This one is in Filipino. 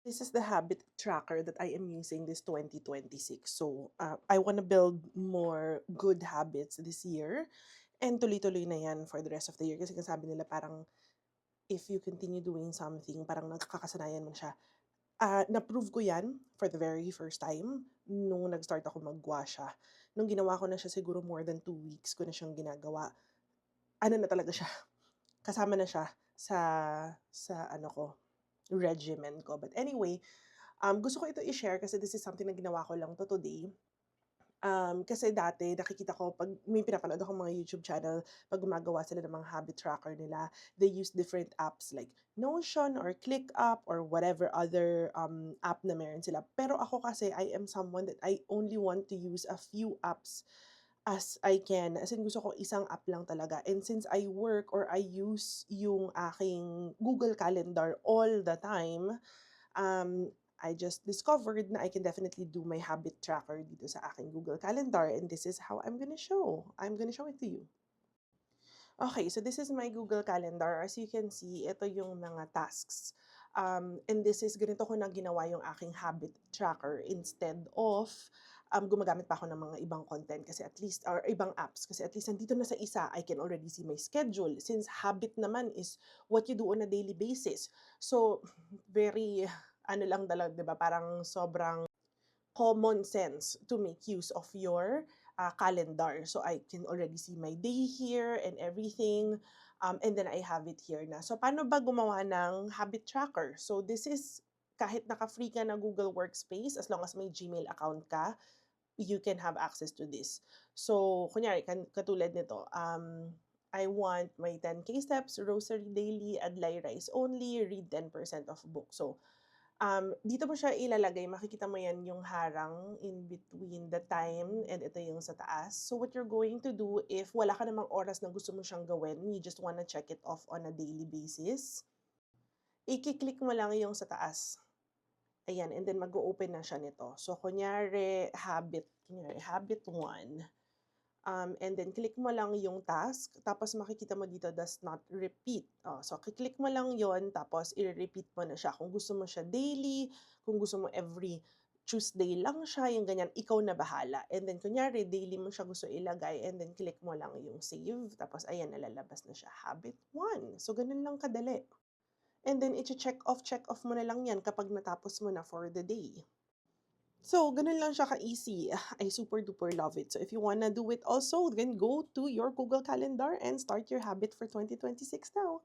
This is the habit tracker that I am using this 2026. So, I want to build more good habits this year. And tuloy-tuloy na yan for the rest of the year. Kasi sabi nila parang if you continue doing something, parang nagkakasanayan mo na siya. Na-prove ko yan for the very first time nung nag-start ako mag-gua sha. Nung ginawa ko na siya siguro more than 2 weeks ko na siyang ginagawa. Ano na talaga siya, kasama na siya sa ano ko, regimen ko. But anyway, gusto ko ito i-share kasi this is something na ginawa ko lang 'to today. Kasi dati nakikita ko 'pag may pinapanood akong mga YouTube channel, 'pag gumagawa sila ng mga habit tracker nila, they use different apps like Notion or ClickUp or whatever other, app na meron sila. Pero ako kasi I am someone that I only want to use a few apps as I can. As in gusto ko isang app lang talaga, and since I work or I use yung aking Google Calendar all the time, I just discovered na I can definitely do my habit tracker dito sa aking Google Calendar, and this is how I'm gonna show it to you. Okay, so this is my Google Calendar. As you can see, ito yung mga tasks. And this is ganito ko na ginawa yung aking habit tracker instead of gumagamit pa ako ng mga ibang content kasi at least or ibang apps kasi at least nandito na sa isa, I can already see my schedule since habit naman is what you do on a daily basis. So, very ano lang talaga, 'di ba? Parang sobrang common sense to make use of your calendar. So I can already see my day here and everything. And then I have it here na. So paano ba gumawa ng habit tracker? So this is kahit naka-free ka na Google Workspace, as long as may Gmail account ka, you can have access to this. So, kunyari, katulad nito, I want my 10K steps, rosary daily, adlay rice only, read 10% of book. So, dito mo siya ilalagay, makikita mo yan yung harang in between the time and ito yung sa taas. So what you're going to do if wala ka namang oras na gusto mo siyang gawin, you just wanna check it off on a daily basis, iki-click mo lang yung sa taas. Ayan, and then mag-o-open na siya nito. So kunyari habit 1. And then click mo lang yung task, tapos makikita mo dito does not repeat. Oh, so click mo lang yon tapos i-repeat mo na siya. Kung gusto mo siya daily, kung gusto mo every Tuesday lang siya, yung ganyan, ikaw na bahala. And then kunyari, daily mo siya gusto ilagay, and then click mo lang yung save, tapos ayan, nalalabas na siya. Habit 1. So, ganun lang kadali. And then, check off mo na lang yan kapag natapos mo na for the day. So, ganun lang siya ka-easy. I super duper love it. So, if you wanna do it also, then go to your Google Calendar and start your habit for 2026 now.